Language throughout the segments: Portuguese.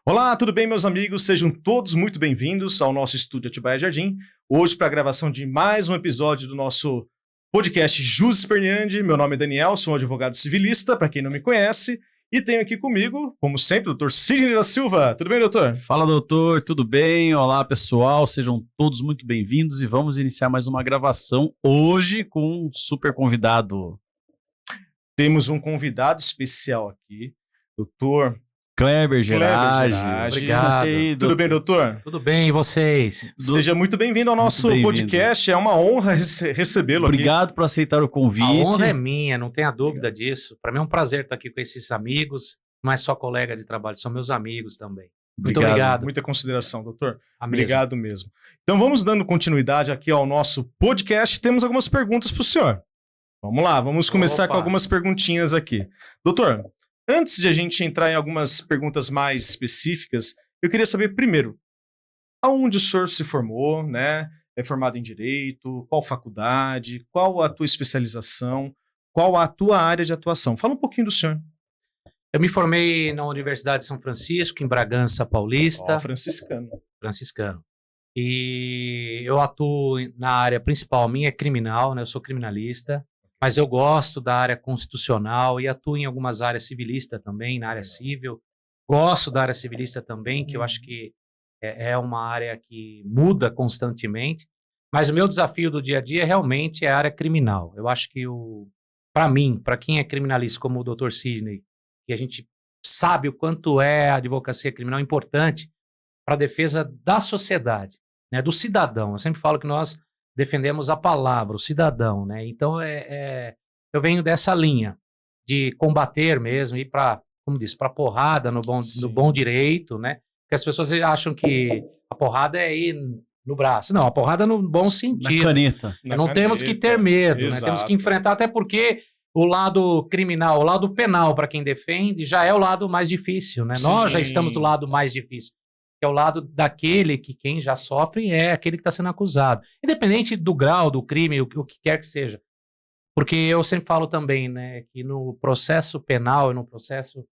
Olá, tudo bem, meus amigos? Sejam todos muito bem-vindos ao nosso estúdio Atibaia Jardim. Hoje, para a gravação de mais um episódio do nosso podcast Jus Esperniandi. Meu nome é Daniel, sou um advogado civilista, para quem não me conhece. E tenho aqui comigo, como sempre, o Dr. Sidney da Silva. Tudo bem, doutor? Fala, doutor, tudo bem? Olá, pessoal, sejam todos muito bem-vindos e vamos iniciar mais uma gravação hoje com um super convidado. Temos um convidado especial aqui, doutor Kleber Gerage. Obrigado. Tudo bem, doutor? Tudo bem, e vocês? Seja muito bem-vindo ao nosso podcast, é uma honra recebê-lo aqui. Obrigado por aceitar o convite. A honra é minha, não tenha dúvida disso. Para mim é um prazer estar aqui com esses amigos, não é só colega de trabalho, são meus amigos também. Muito obrigado. Muita consideração, doutor. Obrigado mesmo. Então vamos dando continuidade aqui ao nosso podcast, temos algumas perguntas para o senhor. Vamos lá, vamos começar com algumas perguntinhas aqui. Doutor, antes de a gente entrar em algumas perguntas mais específicas, eu queria saber primeiro, aonde o senhor se formou, né? É formado em Direito? Qual faculdade? Qual a tua especialização? Qual a tua área de atuação? Fala um pouquinho do senhor. Eu me formei na Universidade de São Francisco, em Bragança Paulista. Franciscano. E eu atuo na área principal, minha é criminal, né? Eu sou criminalista. Mas eu gosto da área constitucional e atuo em algumas áreas civilistas também, na área civil. Gosto da área civilista também, que eu acho que é uma área que muda constantemente. Mas o meu desafio do dia a dia realmente é a área criminal. Eu acho que, para mim, para quem é criminalista como o Dr. Sidney, que a gente sabe o quanto é a advocacia criminal importante para a defesa da sociedade, né, do cidadão. Eu sempre falo que nós defendemos a palavra, o cidadão, né? Então, eu venho dessa linha de combater mesmo, ir para, como disse, para porrada no bom direito, né? Porque as pessoas acham que a porrada é ir no braço. Não, a porrada no bom sentido. Na caneta. Não temos que ter medo, né? Temos que enfrentar, até porque o lado criminal, o lado penal, para quem defende, já é o lado mais difícil, né? Sim. Nós já estamos do lado mais difícil, que é o lado daquele que quem já sofre é aquele que está sendo acusado. Independente do grau do crime, o que quer que seja. Porque eu sempre falo também, né, que no processo penal e no processo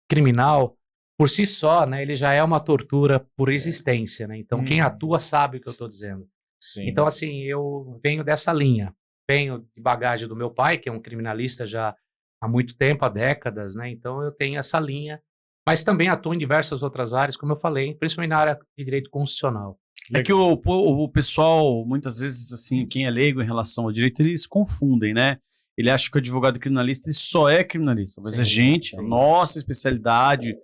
criminal, por si só, né, ele já é uma tortura por existência, né? Então, quem atua sabe o que eu estou dizendo. Sim. Então, assim, eu venho dessa linha. Venho de bagagem do meu pai, que é um criminalista já há muito tempo, há décadas, né? Então, eu tenho essa linha. Mas também atuo em diversas outras áreas, como eu falei, principalmente na área de direito constitucional. É que o pessoal, muitas vezes, assim, quem é leigo em relação ao direito, eles confundem, né? Ele acha que o advogado criminalista ele só é criminalista, mas a nossa especialidade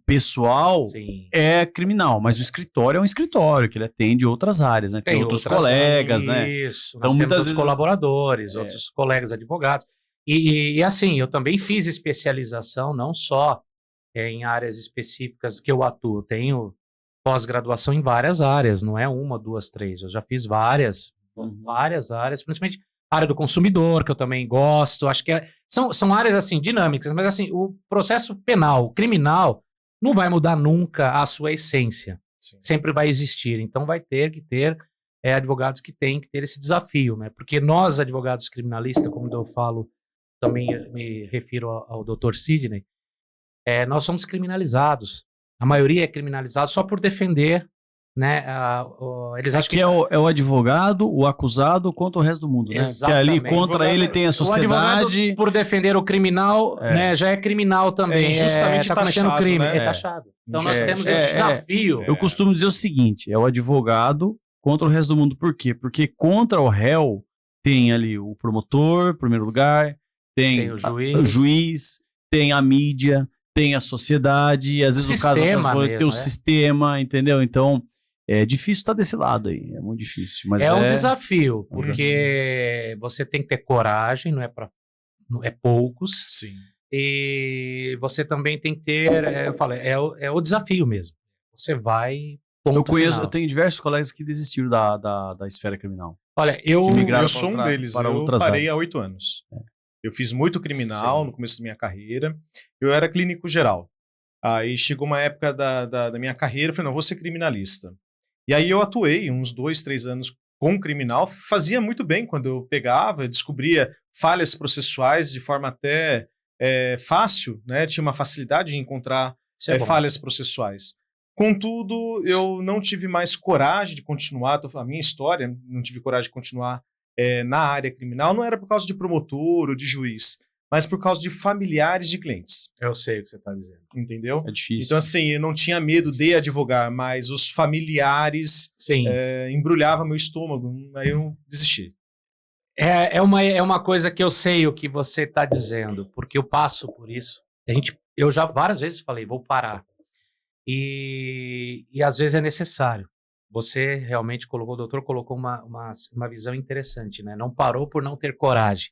pessoal é criminal, mas o escritório é um escritório, que ele atende outras áreas, né? Tem outros colegas, né? Isso, então, nós muitas temos vezes colaboradores, outros colegas advogados. E assim, eu também fiz especialização, não só em áreas específicas que eu atuo, tenho pós-graduação em várias áreas, não é uma, duas, três, eu já fiz várias áreas, principalmente a área do consumidor, que eu também gosto, acho que são áreas assim, dinâmicas, mas assim, o processo penal, criminal, não vai mudar nunca a sua essência, sempre vai existir, então vai ter que ter advogados que têm que ter esse desafio, né? Porque nós, advogados criminalistas, como eu falo, também me refiro ao Dr. Sidney, nós somos criminalizados. A maioria é criminalizado só por defender, né? Eles acham que é o advogado, o acusado contra o resto do mundo, né? Exatamente. Porque ali contra ele tem a sociedade. O advogado, por defender o criminal, né, já é criminal também. Injustamente tá cometendo taxado, crime. né? É taxado. Então nós temos esse desafio. Eu costumo dizer o seguinte, é o advogado contra o resto do mundo. Por quê? Porque contra o réu tem ali o promotor, em primeiro lugar, tem o juiz, tem a mídia, tem a sociedade, às vezes o caso tem o sistema, entendeu? Então, é difícil estar desse lado aí, é muito difícil. Mas um desafio, porque você tem que ter coragem, não é poucos. Sim. E você também tem que ter, eu falo, é o desafio mesmo. Você vai... Eu tenho diversos colegas que desistiram da esfera criminal. Olha, eu sou um deles, eu parei há 8 anos. Eu fiz muito criminal no começo da minha carreira. Eu era clínico geral. Aí chegou uma época da minha carreira, eu falei, não, vou ser criminalista. E aí eu atuei uns 2, 3 anos com criminal. Fazia muito bem quando eu pegava, descobria falhas processuais de forma até fácil, né? Tinha uma facilidade de encontrar falhas processuais. Contudo, eu não tive mais coragem de continuar, a minha história, não tive coragem de continuar na área criminal, não era por causa de promotor ou de juiz, mas por causa de familiares de clientes. Eu sei o que você está dizendo. Entendeu? É difícil. Então, assim, eu não tinha medo de advogar, mas os familiares embrulhavam meu estômago, aí eu desisti. É uma coisa que eu sei o que você está dizendo, porque eu passo por isso. Eu já várias vezes falei, vou parar. E às vezes é necessário. Você realmente o doutor colocou uma visão interessante, né? Não parou por não ter coragem,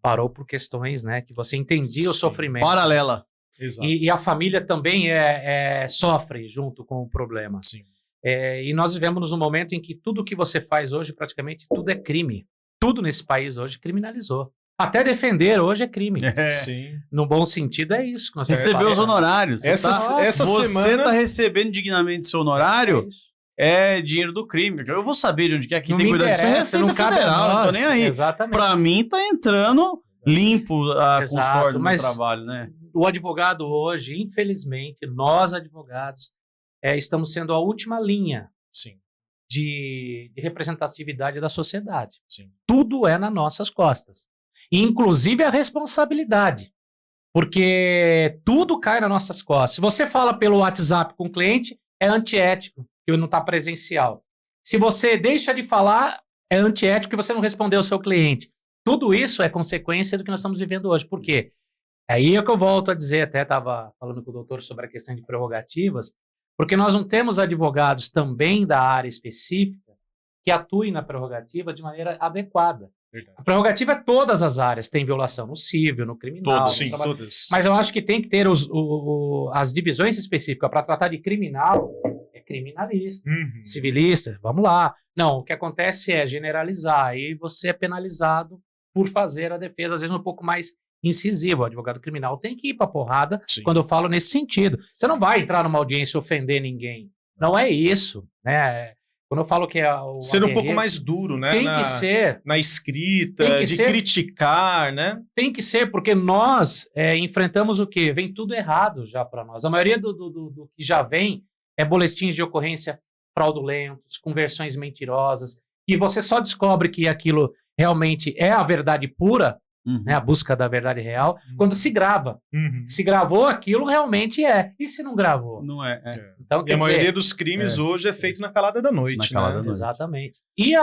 parou por questões, né, que você entendia o sofrimento. Paralela. Exato. E a família também sofre junto com o problema. Sim. E nós vivemos num momento em que tudo que você faz hoje, praticamente tudo é crime. Tudo nesse país hoje criminalizou. Até defender hoje é crime. Sim. No bom sentido é isso. Que nós Receber os honorários. Essa você semana... está recebendo dignamente seu honorário, dinheiro do crime. Eu vou saber de onde que é que não tem que cuidar disso. É Receita Federal, não tô nem aí. Exatamente. Pra mim tá entrando limpo com sorte no trabalho, né? O advogado hoje, infelizmente, nós advogados, estamos sendo a última linha de representatividade da sociedade. Sim. Tudo é nas nossas costas. Inclusive a responsabilidade. Porque tudo cai nas nossas costas. Se você fala pelo WhatsApp com o cliente, é antiético, que não está presencial. Se você deixa de falar, é antiético que você não respondeu ao seu cliente. Tudo isso é consequência do que nós estamos vivendo hoje. Por quê? Aí é que eu volto a dizer, até estava falando com o doutor sobre a questão de prerrogativas, porque nós não temos advogados também da área específica que atuem na prerrogativa de maneira adequada. Verdade. A prerrogativa é todas as áreas, tem violação no civil, no criminal. Todas. Mas eu acho que tem que ter as divisões específicas. Para tratar de criminal, é criminalista, civilista, vamos lá. Não, o que acontece é generalizar, aí você é penalizado por fazer a defesa, às vezes um pouco mais incisiva. O advogado criminal tem que ir para porrada quando eu falo nesse sentido. Você não vai entrar numa audiência e ofender ninguém. Não é isso, né? Quando eu falo que ser um pouco mais duro, né? Tem que ser. Na escrita, de criticar, né? Tem que ser, porque nós enfrentamos o quê? Vem tudo errado já para nós. A maioria do que já vem é boletins de ocorrência fraudulentos, com versões mentirosas, e você só descobre que aquilo realmente é a verdade pura, né, a busca da verdade real, quando se grava. Se gravou, aquilo realmente é. E se não gravou? Não é. Então, e a maioria dos crimes hoje é feito na calada da noite. Exatamente. E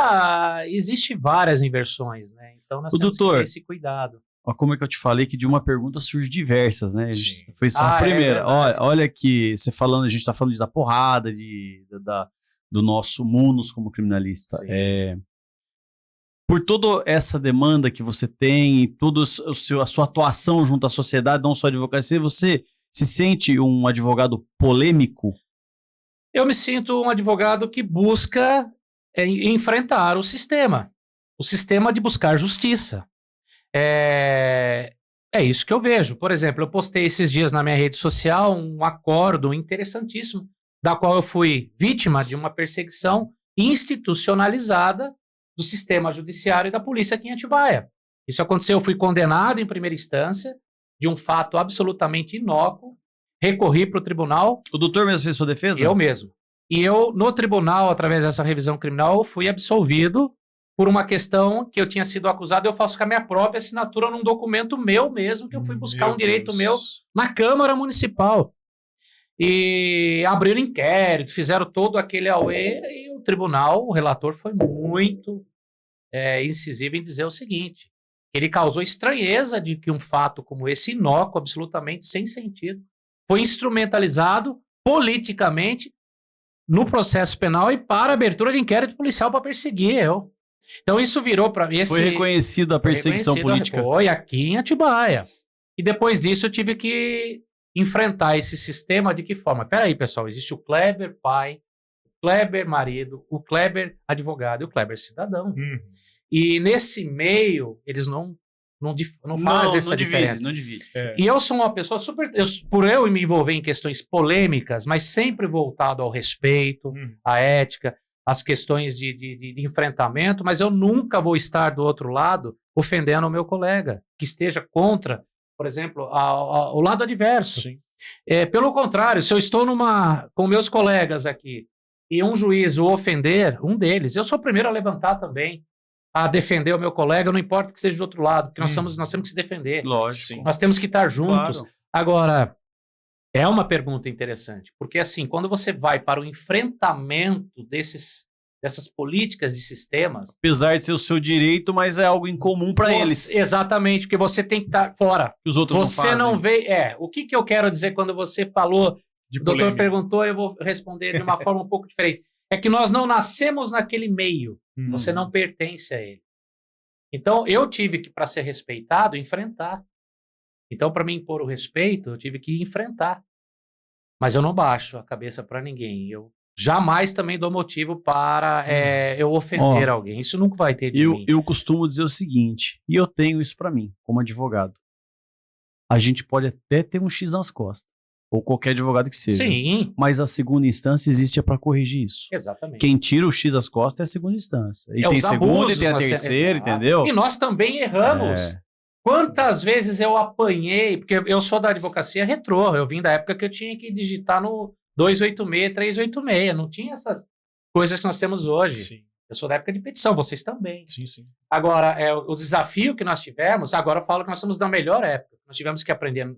existe várias inversões, né? Então nós temos que ter esse cuidado. Como é que eu te falei que de uma pergunta surge diversas, né? Foi só a primeira. Olha que você falando, a gente está falando da porrada, do nosso munus como criminalista. Por toda essa demanda que você tem, toda a sua atuação junto à sociedade, não só a advocacia, você se sente um advogado polêmico? Eu me sinto um advogado que busca enfrentar o sistema de buscar justiça. É isso que eu vejo. Por exemplo, eu postei esses dias na minha rede social um acórdão interessantíssimo, da qual eu fui vítima de uma perseguição institucionalizada do sistema judiciário e da polícia aqui em Atibaia. Isso aconteceu, eu fui condenado em primeira instância de um fato absolutamente inócuo, recorri para o tribunal. O doutor mesmo fez sua defesa? Eu mesmo. E eu, no tribunal, através dessa revisão criminal, fui absolvido por uma questão que eu tinha sido acusado de eu falsificar minha própria assinatura num documento meu mesmo, que eu fui buscar um direito meu na Câmara Municipal. E abriram inquérito, fizeram todo aquele auê, e o tribunal, o relator foi muito incisivo em dizer o seguinte, que ele causou estranheza de que um fato como esse, inócuo, absolutamente sem sentido, foi instrumentalizado politicamente no processo penal e para abertura de inquérito policial para perseguir eu. Então isso virou para mim... Foi reconhecido a perseguição política? Foi aqui em Atibaia. E depois disso eu tive que enfrentar esse sistema de que forma? Peraí, pessoal, existe o Kleber pai, o Kleber marido, o Kleber advogado e o Kleber cidadão. E nesse meio, eles não fazem essa diferença. Não divide. E eu sou uma pessoa por eu me envolver em questões polêmicas, mas sempre voltado ao respeito, à ética, às questões de enfrentamento, mas eu nunca vou estar do outro lado ofendendo o meu colega, que esteja contra por exemplo, ao lado adverso. Sim. Pelo contrário, se eu estou com meus colegas aqui e um juiz o ofender, um deles, eu sou o primeiro a levantar também, a defender o meu colega, não importa que seja do outro lado, porque nós temos que se defender. Lógico. Sim. Nós temos que estar juntos. Claro. Agora, é uma pergunta interessante, porque assim, quando você vai para o enfrentamento dessas políticas e sistemas... Apesar de ser o seu direito, mas é algo incomum para eles. Exatamente, porque você tem que estar fora. Os outros você não vê... o que eu quero dizer quando você falou, o doutor perguntou, eu vou responder de uma forma um pouco diferente. É que nós não nascemos naquele meio, você não pertence a ele. Então, eu tive que, para ser respeitado, enfrentar. Então, para me impor o respeito, eu tive que enfrentar. Mas eu não baixo a cabeça para ninguém. Eu jamais também dou motivo para eu ofender alguém. Isso nunca vai ter de mim. Eu costumo dizer o seguinte, e eu tenho isso para mim, como advogado. A gente pode até ter um X nas costas, ou qualquer advogado que seja. Sim. Mas a segunda instância existe para corrigir isso. Exatamente. Quem tira o X das costas é a segunda instância. E tem a segunda e tem a terceira, entendeu? E nós também erramos. Quantas vezes eu apanhei, porque eu sou da advocacia retrô, eu vim da época que eu tinha que digitar no 286, 386, não tinha essas coisas que nós temos hoje. Sim. Eu sou da época de petição, vocês também. Sim, sim. Agora, o desafio que nós tivemos, agora eu falo que nós estamos na melhor época. Nós tivemos que aprender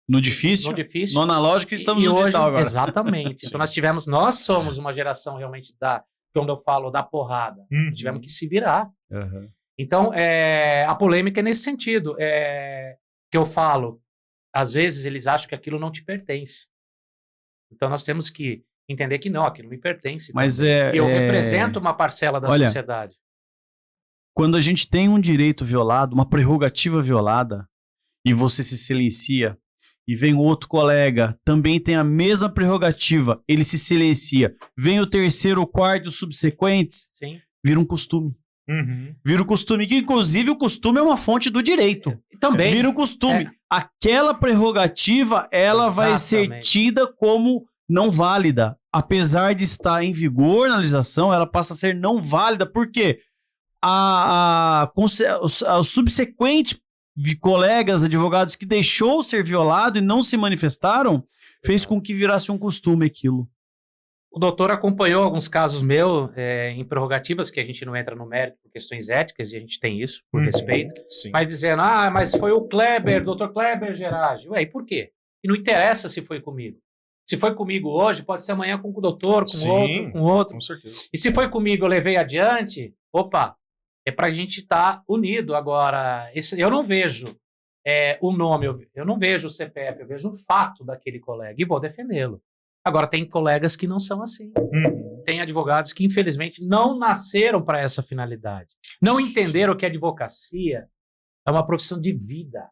no difícil, no analógico e estamos no digital agora. Exatamente. Então nós somos uma geração realmente quando eu falo da porrada, tivemos que se virar. Então, a polêmica é nesse sentido. Que eu falo, às vezes eles acham que aquilo não te pertence. Então nós temos que entender que não, aquilo me pertence. Mas eu represento uma parcela da sociedade. Quando a gente tem um direito violado, uma prerrogativa violada, e você se silencia, e vem outro colega, também tem a mesma prerrogativa, ele se silencia, vem o terceiro, o quarto, os subsequentes, vira um costume. Vira um costume, que inclusive o costume é uma fonte do direito. Também. Vira um costume. Aquela prerrogativa, ela vai ser tida como não válida. Apesar de estar em vigor na legislação, ela passa a ser não válida. Por quê? O subsequente de colegas, advogados que deixou ser violado e não se manifestaram, fez com que virasse um costume aquilo. O doutor acompanhou alguns casos meus em prerrogativas, que a gente não entra no mérito por questões éticas, e a gente tem isso, por respeito, mas dizendo, mas foi o Kleber, doutor Kleber Gerardi. Ué, e por quê? E não interessa se foi comigo. Se foi comigo hoje, pode ser amanhã com o doutor, com outro. Com certeza. E se foi comigo, eu levei adiante, é pra gente estar unido. Agora, eu não vejo o nome, eu não vejo o CPF, eu vejo o fato daquele colega e vou defendê-lo. Agora, tem colegas que não são assim. Tem advogados que, infelizmente, não nasceram para essa finalidade. Não entenderam que a advocacia é uma profissão de vida.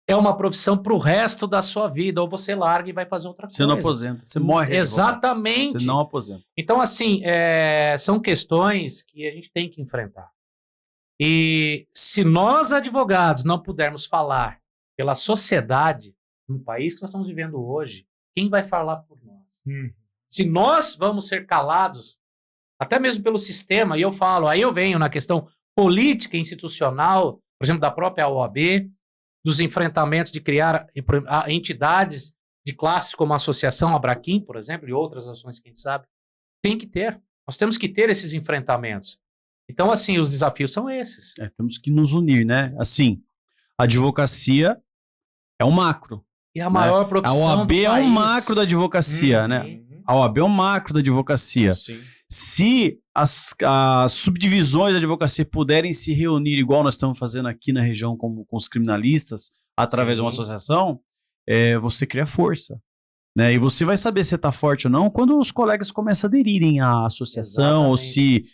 É uma profissão para o resto da sua vida. Ou você larga e vai fazer outra coisa. Você não aposenta, você morre. Exatamente. Você não aposenta. Então, assim, são questões que a gente tem que enfrentar. E se nós, advogados, não pudermos falar pela sociedade, no país que nós estamos vivendo hoje, quem vai falar por nós? Se nós vamos ser calados, até mesmo pelo sistema, e eu falo, aí eu venho na questão política e institucional, por exemplo, da própria OAB, dos enfrentamentos de criar entidades de classes como a Associação Abraquim, por exemplo, e outras ações que a gente sabe, tem que ter. Nós temos que ter esses enfrentamentos. Então, assim, os desafios são esses. Temos que nos unir, né? Assim, a advocacia é um macro. E a maior profissão A OAB é um macro da advocacia, né? Sim. A OAB é um macro da advocacia. Sim. Se as subdivisões da advocacia puderem se reunir, igual nós estamos fazendo aqui na região com os criminalistas, através de uma associação, você cria força. Né? E você vai saber se está forte ou não quando os colegas começam a aderirem à associação ou se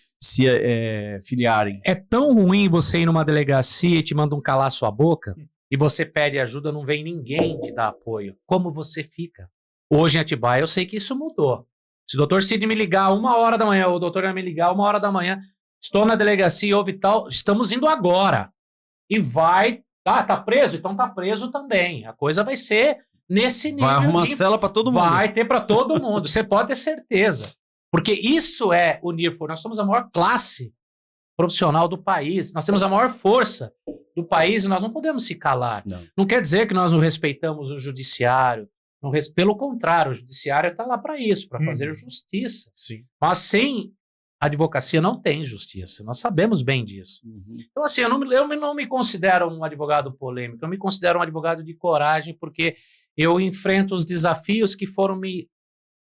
filiarem. É tão ruim você ir numa delegacia e te mandam calar sua boca e você pede ajuda, não vem ninguém te dar apoio. Como você fica? Hoje em Atibaia eu sei que isso mudou. Se o doutor Cid me ligar 1h da manhã, ou o doutor vai me ligar 1h da manhã, estou na delegacia, houve tal, estamos indo agora. E vai, tá preso? Então tá preso também. A coisa vai ser nesse nível. Vai arrumar cela para todo mundo. Vai ter para todo mundo, você pode ter certeza. Porque isso é unir força. Nós somos a maior classe profissional do país, nós temos a maior força. do país, nós não podemos se calar. Não quer dizer que nós não respeitamos o judiciário. Pelo contrário, o judiciário está lá para isso, para fazer justiça. Sim. Mas sem advocacia não tem justiça. Nós sabemos bem disso. Então, assim, eu não me considero um advogado polêmico, eu me considero um advogado de coragem, porque eu enfrento os desafios que foram me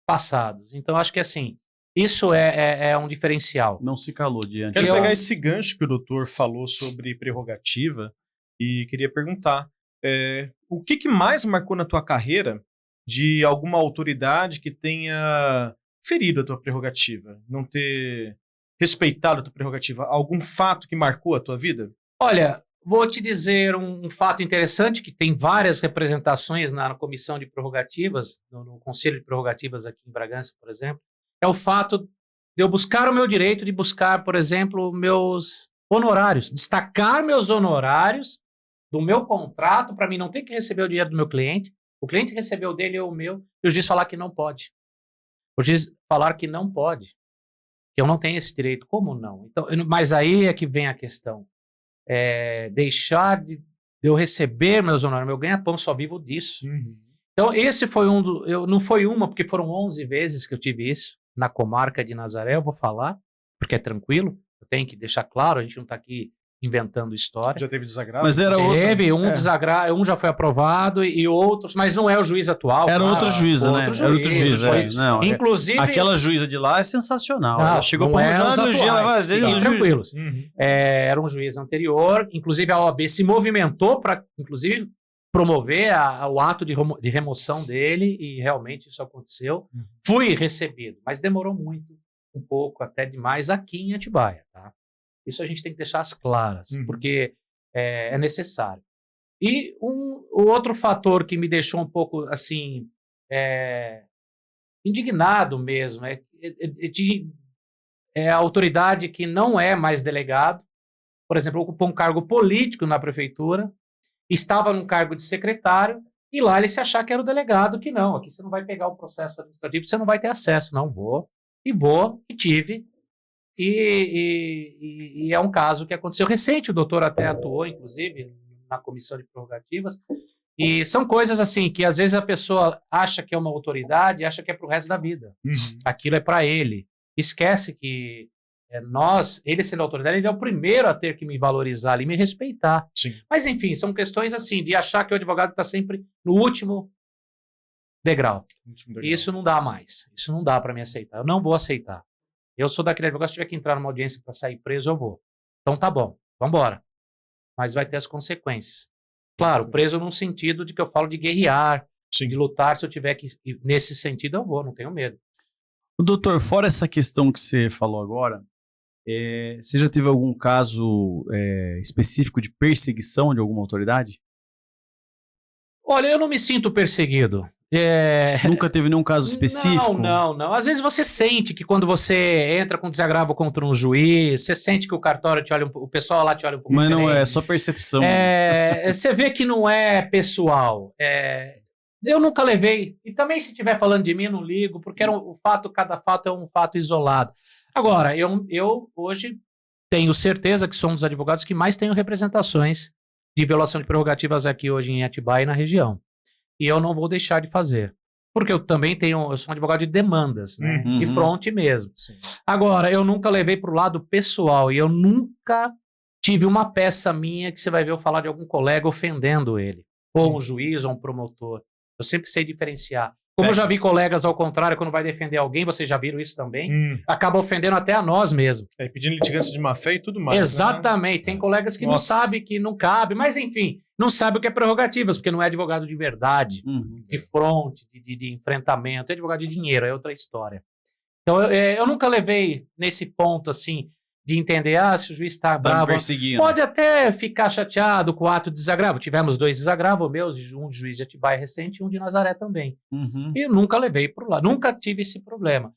passados. Então, acho que, assim, isso é um diferencial. Não se calou diante. Quero pegar esse gancho que o doutor falou sobre prerrogativa e queria perguntar, o que mais marcou na tua carreira de alguma autoridade que tenha ferido a tua prerrogativa, não ter respeitado a tua prerrogativa? Algum fato que marcou a tua vida? Olha, vou te dizer um fato interessante, que tem várias representações na comissão de prerrogativas, no Conselho de Prerrogativas aqui em Bragança, por exemplo, é o fato de eu buscar o meu direito de buscar, por exemplo, meus honorários, destacar meus honorários do meu contrato para mim não ter que receber o dinheiro do meu cliente, o cliente recebeu dele ou o meu, e o juiz falar que não pode. O juiz falar que não pode, que eu não tenho esse direito. Como não? Então, mas aí é que vem a questão. Deixar de eu receber meus honorários, meu ganha-pão, só vivo disso. Então, esse foi não foi uma, porque foram 11 vezes que eu tive isso na comarca de Nazaré, eu vou falar, porque é tranquilo, eu tenho que deixar claro, a gente não está aqui inventando história. Já teve desagravo? Mas era Teve desagravo, um já foi aprovado e outros, mas não é o juiz atual. Era outra juíza, né? Era outro juiz. Não, inclusive, aquela juíza de lá é sensacional. Não, ela chegou para tranquilos. Era um juiz anterior, inclusive a OAB se movimentou para, inclusive, promover o ato de remoção dele e realmente isso aconteceu. Fui recebido, mas demorou muito, um pouco, até demais, aqui em Atibaia, tá? Isso a gente tem que deixar as claras, porque é necessário. E o outro fator que me deixou um pouco, assim, indignado mesmo, é a autoridade que não é mais delegado, por exemplo, ocupou um cargo político na prefeitura, estava num cargo de secretário, e lá ele se achar que era o delegado, que não, aqui você não vai pegar o processo administrativo, você não vai ter acesso. Não, vou, e tive. E é um caso que aconteceu recente, o doutor até atuou, inclusive, na comissão de prerrogativas, e são coisas assim, que às vezes a pessoa acha que é uma autoridade, acha que é para o resto da vida. Aquilo é para ele. Esquece que ele sendo autoridade, ele é o primeiro a ter que me valorizar e me respeitar. Sim. Mas enfim, são questões assim, de achar que o advogado está sempre no último degrau. E isso não dá mais. Isso não dá para me aceitar. Eu não vou aceitar. Eu sou daquele advogado, se tiver que entrar numa audiência para sair preso, eu vou. Então tá bom, vamos embora. Mas vai ter as consequências. Claro, preso num sentido de que eu falo de guerrear, de lutar, se eu tiver que... Nesse sentido eu vou, não tenho medo. Doutor, fora essa questão que você falou agora, você já teve algum caso específico de perseguição de alguma autoridade? Olha, eu não me sinto perseguido. Nunca teve nenhum caso específico? Não. Às vezes você sente que quando você entra com desagravo contra um juiz, você sente que o cartório te olha, o pessoal lá te olha um pouco diferente. Mas não é só percepção. Você vê que não é pessoal. Eu nunca levei. E também se estiver falando de mim, eu não ligo, porque cada fato é um fato isolado. Agora, eu hoje tenho certeza que sou um dos advogados que mais tenho representações de violação de prerrogativas aqui hoje em Atibaia e na região. E eu não vou deixar de fazer. Porque eu também eu sou um advogado de demandas, né? De fronte mesmo. Sim. Agora, eu nunca levei para o lado pessoal e eu nunca tive uma peça minha que você vai ver eu falar de algum colega ofendendo ele. Ou um juiz, ou um promotor. Eu sempre sei diferenciar. Como eu já vi colegas ao contrário, quando vai defender alguém, vocês já viram isso também, acaba ofendendo até a nós mesmos. Pedindo litigância de má-fé e tudo mais. Exatamente. Né? Tem colegas que não sabem que não cabe, mas enfim, não sabe o que é prerrogativas, porque não é advogado de verdade, de fronte, de enfrentamento, é advogado de dinheiro, é outra história. Então, eu nunca levei nesse ponto, assim, de entender, se o juiz está bravo, pode até ficar chateado com o ato de desagravo. Tivemos 2 desagravos meus, um de juiz de Atibaia recente e um de Nazaré também. E eu nunca levei para o lado, nunca tive esse problema.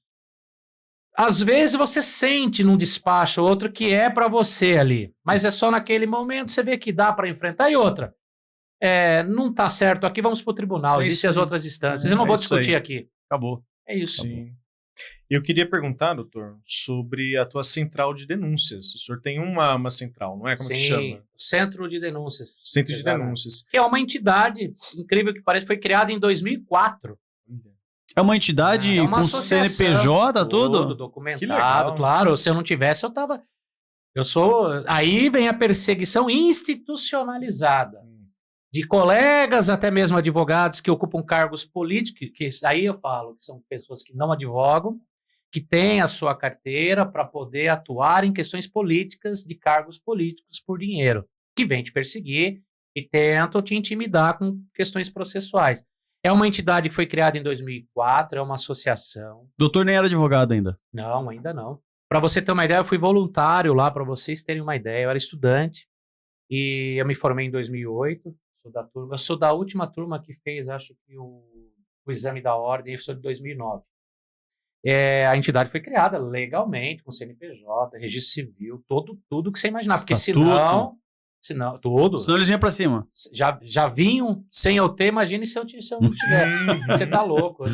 Às vezes você sente num despacho ou outro que é para você ali, mas é só naquele momento, você vê que dá para enfrentar. E outra, não está certo aqui, vamos para o tribunal, existem as outras instâncias, eu não vou discutir aqui. Acabou. É isso. Sim. Eu queria perguntar, doutor, sobre a tua central de denúncias. O senhor tem uma central, não é? Como que chama? Centro de Denúncias. Centro de Denúncias. Que é uma entidade, incrível que pareça, foi criada em 2004. É uma entidade com CNPJ, tudo? Documentado, claro. Se eu não tivesse, eu tava... Aí vem a perseguição institucionalizada de colegas, até mesmo advogados que ocupam cargos políticos, que aí eu falo que são pessoas que não advogam, que têm a sua carteira para poder atuar em questões políticas de cargos políticos por dinheiro, que vem te perseguir e tentam te intimidar com questões processuais. É uma entidade que foi criada em 2004, é uma associação. Doutor nem era advogado ainda? Não, ainda não. Para você ter uma ideia, eu fui voluntário lá, para vocês terem uma ideia. Eu era estudante e eu me formei em 2008. Eu sou da última turma que fez, acho que o exame da ordem, eu sou de 2009. A entidade foi criada legalmente, com CNPJ, registro civil, tudo que você imaginar. Porque senão tudo. Senão eles vinham pra cima. Já vinham sem eu ter, imagine se eu não tiver. Você tá louco.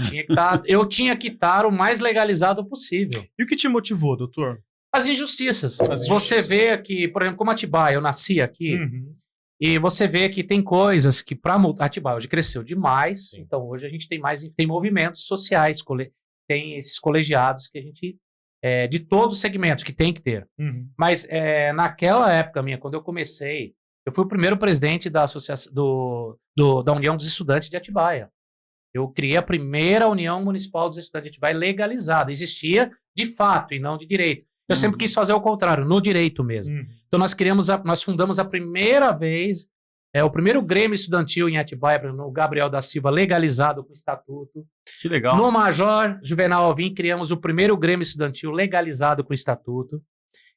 Eu tinha que estar o mais legalizado possível. E o que te motivou, doutor? As injustiças. Você vê que, por exemplo, como Atibaia, eu nasci aqui, e você vê que tem coisas que para Atibaia hoje cresceu demais, sim. Então hoje a gente tem movimentos sociais, tem esses colegiados que a gente, de todos os segmentos, que tem que ter. Mas naquela época minha, quando eu comecei, eu fui o primeiro presidente da associação da União dos Estudantes de Atibaia. Eu criei a primeira União Municipal dos Estudantes de Atibaia legalizada. Existia de fato e não de direito. Eu sempre quis fazer o contrário, no direito mesmo. Então nós fundamos a primeira vez, o primeiro Grêmio Estudantil em Atibaia, no Gabriel da Silva, legalizado com estatuto. Que legal. No Major Juvenal Alvim, criamos o primeiro Grêmio Estudantil legalizado com estatuto.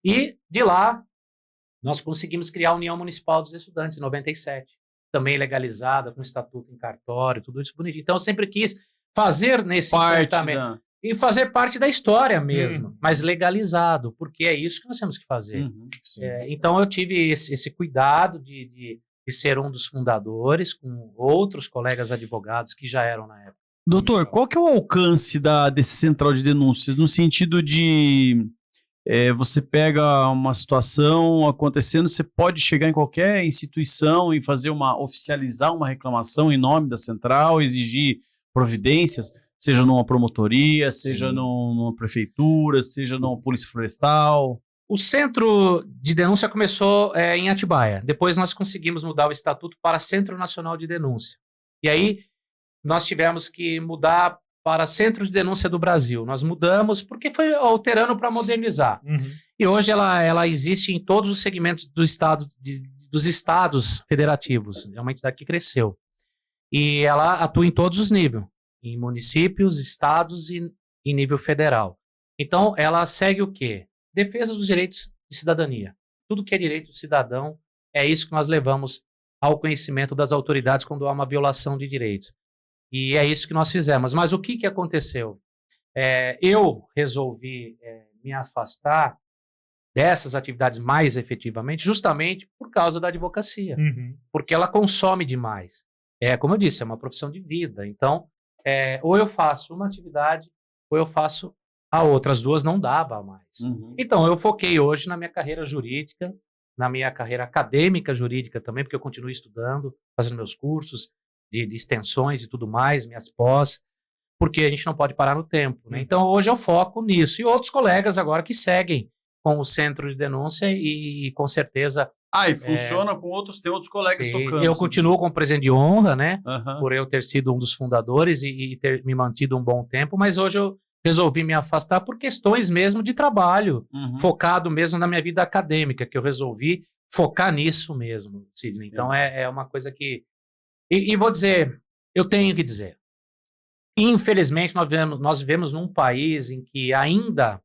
E de lá, nós conseguimos criar a União Municipal dos Estudantes, em 97. Também legalizada, com estatuto em cartório, tudo isso bonitinho. Então eu sempre quis fazer nesse comportamento. E fazer parte da história mesmo, mas legalizado, porque é isso que nós temos que fazer. Então eu tive esse cuidado de ser um dos fundadores, com outros colegas advogados que já eram na época. Doutor, qual que é o alcance desse central de denúncias, no sentido de você pega uma situação acontecendo, você pode chegar em qualquer instituição e oficializar uma reclamação em nome da central, exigir providências, seja numa promotoria, seja numa prefeitura, seja numa polícia florestal? O centro de denúncia começou em Atibaia. Depois nós conseguimos mudar o estatuto para Centro Nacional de Denúncia. E aí nós tivemos que mudar para Centro de Denúncia do Brasil. Nós mudamos porque foi alterando para modernizar. E hoje ela existe em todos os segmentos dos estados federativos. É uma entidade que cresceu. E ela atua em todos os níveis. Em municípios, estados e em nível federal. Então, ela segue o quê? Defesa dos direitos de cidadania. Tudo que é direito do cidadão, é isso que nós levamos ao conhecimento das autoridades quando há uma violação de direitos. E é isso que nós fizemos. Mas o que aconteceu? Eu resolvi me afastar dessas atividades mais efetivamente, justamente por causa da advocacia. Porque ela consome demais. Como eu disse, é uma profissão de vida. Então, ou eu faço uma atividade, ou eu faço a outra. As duas não dava mais. Então, eu foquei hoje na minha carreira jurídica, na minha carreira acadêmica jurídica também, porque eu continuo estudando, fazendo meus cursos de extensões e tudo mais, minhas pós, porque a gente não pode parar no tempo, né? Então, hoje eu foco nisso. E outros colegas agora que seguem com o centro de denúncia e com certeza... E funciona com outros colegas tocando. Eu continuo como presidente de honra, né? Por eu ter sido um dos fundadores e ter me mantido um bom tempo, mas hoje eu resolvi me afastar por questões mesmo de trabalho, focado mesmo na minha vida acadêmica, que eu resolvi focar nisso mesmo, Sidney. Então é uma coisa que... E vou dizer, eu tenho que dizer, infelizmente nós vivemos num país em que ainda...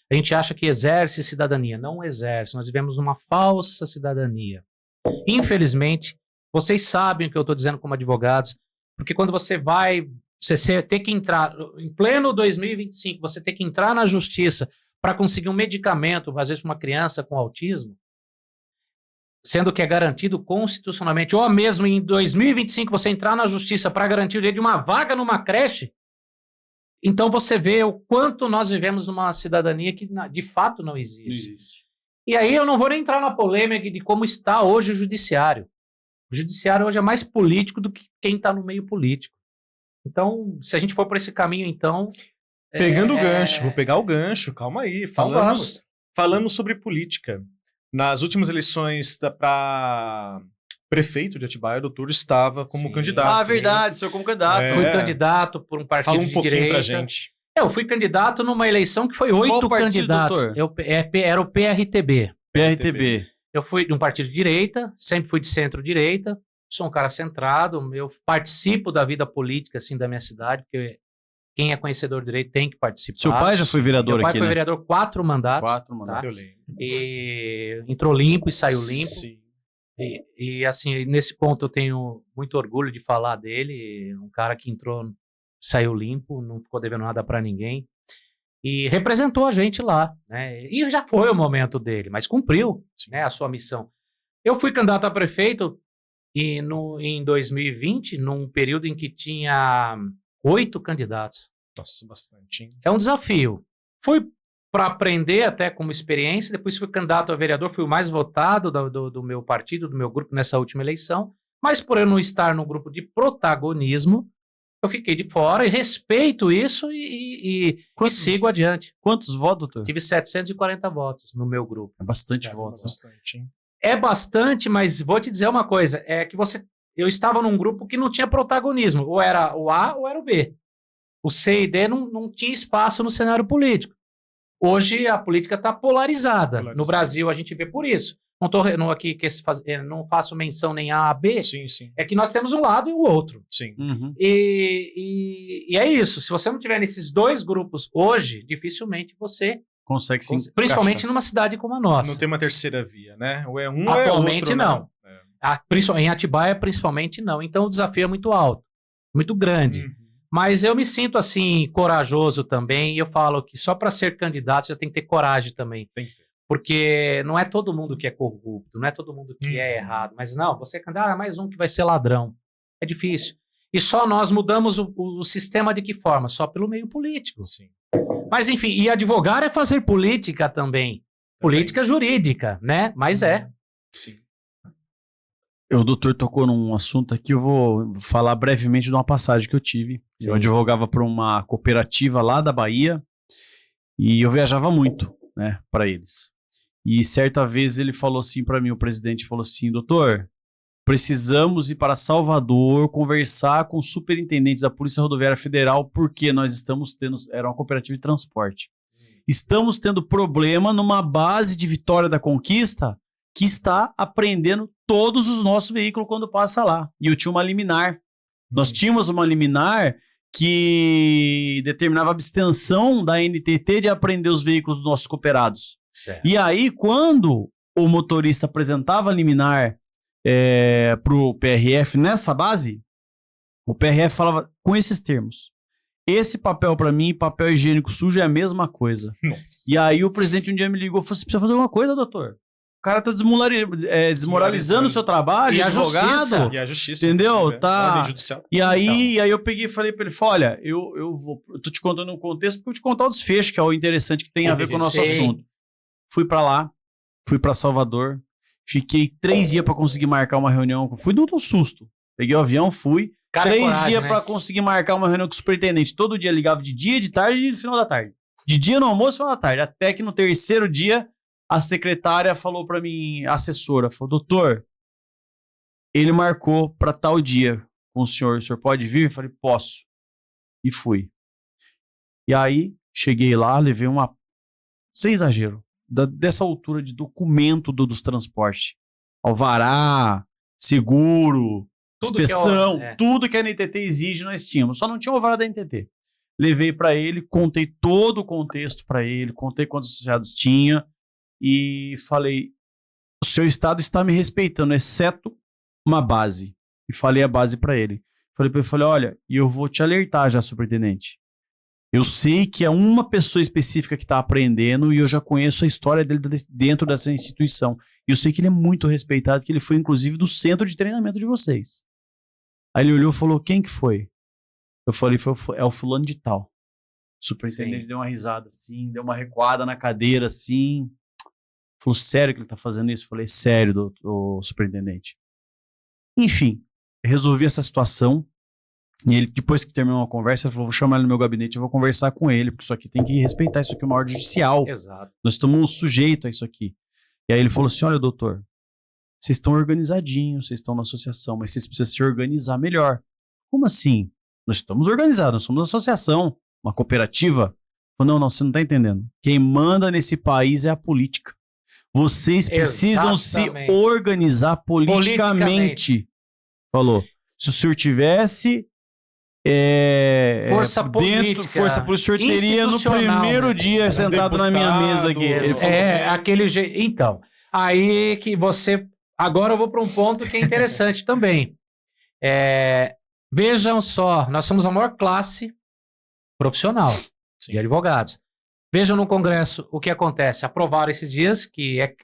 A gente acha que exerce cidadania. Não exerce. Nós vivemos uma falsa cidadania. Infelizmente, vocês sabem o que eu estou dizendo como advogados, porque quando você ter que entrar, em pleno 2025, você ter que entrar na justiça para conseguir um medicamento, às vezes para uma criança com autismo, sendo que é garantido constitucionalmente, ou mesmo em 2025 você entrar na justiça para garantir o direito de uma vaga numa creche, Então você vê o quanto nós vivemos numa cidadania que de fato não existe. Não existe. E aí eu não vou nem entrar na polêmica de como está hoje o judiciário. O judiciário hoje é mais político do que quem está no meio político. Então, se a gente for por esse caminho, então... Pegando o gancho, vou pegar o gancho, calma aí. Falamos sobre política. Nas últimas eleições para prefeito de Atibaia, o doutor estava como candidato. Verdade, senhor como candidato. Fui candidato por um partido de direita. Fala um pouquinho pra gente. Eu fui candidato numa eleição que foi 8 candidatos. Era o PRTB. PRTB. Eu fui de um partido de direita, sempre fui de centro-direita, sou um cara centrado, eu participo da vida política assim, da minha cidade, porque quem é conhecedor de direito tem que participar. Seu pai já foi vereador aqui, Meu pai foi vereador 4 mandatos. 4 mandatos. Tá? E entrou limpo e saiu limpo. Sim. E assim, nesse ponto eu tenho muito orgulho de falar dele, um cara que entrou, saiu limpo, não ficou devendo nada para ninguém. E representou a gente lá, né? E já foi o momento dele, mas cumpriu, né, a sua missão. Eu fui candidato a prefeito em 2020, num período em que tinha 8 candidatos. Nossa, bastante, hein? É um desafio. Fui para aprender até como experiência, depois fui candidato a vereador, fui o mais votado do meu partido, do meu grupo nessa última eleição, mas por eu não estar no grupo de protagonismo, eu fiquei de fora e respeito isso e sigo adiante. Quantos votos, doutor? Tive 740 votos no meu grupo. É bastante votos. Bastante, hein? É bastante, mas vou te dizer uma coisa, é que eu estava num grupo que não tinha protagonismo, ou era o A ou era o B. O C e D não tinha espaço no cenário político. Hoje a política está polarizada. No Brasil a gente vê por isso. Não faço menção nem A, B. Sim, sim. É que nós temos um lado e o outro. Sim. Uhum. E é isso. Se você não tiver nesses dois grupos hoje, dificilmente você consegue sim. Principalmente numa cidade como a nossa. Não tem uma terceira via, né? Ou é um atualmente ou é outro, não. Em Atibaia, principalmente não. Então o desafio é muito alto, muito grande. Uhum. Mas eu me sinto assim, corajoso também. E eu falo que só para ser candidato já tem que ter coragem também. Tem que ter. Porque não é todo mundo que é corrupto, não é todo mundo que é errado. Mas não, você é candidato, mais um que vai ser ladrão. É difícil. E só nós mudamos o sistema de que forma? Só pelo meio político. Sim. Mas enfim, e advogar é fazer política também. Política jurídica, né? Mas é. Sim. O doutor tocou num assunto aqui, eu vou falar brevemente de uma passagem que eu tive. Sim. Eu advogava para uma cooperativa lá da Bahia e eu viajava muito, né, para eles. E certa vez ele falou assim para mim, o presidente falou assim, doutor, precisamos ir para Salvador conversar com o superintendente da Polícia Rodoviária Federal porque nós estamos tendo, era uma cooperativa de transporte, estamos tendo problema numa base de Vitória da Conquista que está apreendendo todos os nossos veículos quando passa lá. E eu tinha uma liminar. Nós tínhamos uma liminar que determinava a abstenção da NTT de apreender os veículos dos nossos cooperados. Certo. E aí, quando o motorista apresentava a liminar para o PRF nessa base, o PRF falava com esses termos. Esse papel para mim, papel higiênico sujo, é a mesma coisa. Nossa. E aí o presidente um dia me ligou e falou, você precisa fazer alguma coisa, doutor. O cara tá desmoralizando o seu trabalho, e advogado. E a justiça. Entendeu? Tá. Judicial. E aí eu peguei e falei pra ele, olha, eu tô te contando um contexto porque eu vou te contar o desfecho, que é o interessante que tem a ver com o nosso assunto. Fui pra lá, fui pra Salvador, fiquei 3 dias pra conseguir marcar uma reunião. Fui do susto. Peguei o avião, fui. Cara, 3 dias pra conseguir marcar uma reunião com o superintendente. Todo dia ligava de dia, de tarde e de final da tarde. De dia no almoço e final da tarde. Até que no 3º dia, a secretária falou pra mim, a assessora, falou, doutor, ele marcou pra tal dia com o senhor pode vir? Eu falei, posso. E fui. E aí, cheguei lá, levei uma, sem exagero, dessa altura de documento dos transportes. Alvará, seguro, tudo inspeção, tudo que a NTT exige nós tínhamos. Só não tinha o alvará da NTT. Levei pra ele, contei todo o contexto pra ele, contei quantos associados tinha, e falei, o seu estado está me respeitando, exceto uma base. E falei a base para ele. Falei para ele, olha, e eu vou te alertar já, superintendente. Eu sei que é uma pessoa específica que está aprendendo e eu já conheço a história dele dentro dessa instituição. E eu sei que ele é muito respeitado, que ele foi inclusive do centro de treinamento de vocês. Aí ele olhou e falou, quem que foi? Eu falei, é o fulano de tal. O superintendente deu uma risada assim, deu uma recuada na cadeira assim. Falou, sério que ele tá fazendo isso? Eu falei, sério, o superintendente. Enfim, resolvi essa situação. E ele, depois que terminou a conversa, ele falou, vou chamar ele no meu gabinete e vou conversar com ele, porque isso aqui tem que respeitar, isso aqui é uma ordem judicial. Exato. Nós estamos sujeitos a isso aqui. E aí ele falou assim, olha, doutor, vocês estão organizadinhos, vocês estão na associação, mas vocês precisam se organizar melhor. Como assim? Nós estamos organizados, nós somos uma associação, uma cooperativa. Falei, não, você não está entendendo. Quem manda nesse país é a política. Vocês precisam se organizar politicamente. Falou, se o senhor tivesse força política, força política, o senhor teria no primeiro dia sentado na minha mesa aqui. Aquele jeito. Então, aí que você... Agora eu vou para um ponto que é interessante também. Vejam só, nós somos a maior classe profissional de advogados. Vejam no Congresso o que acontece. Aprovaram esses dias que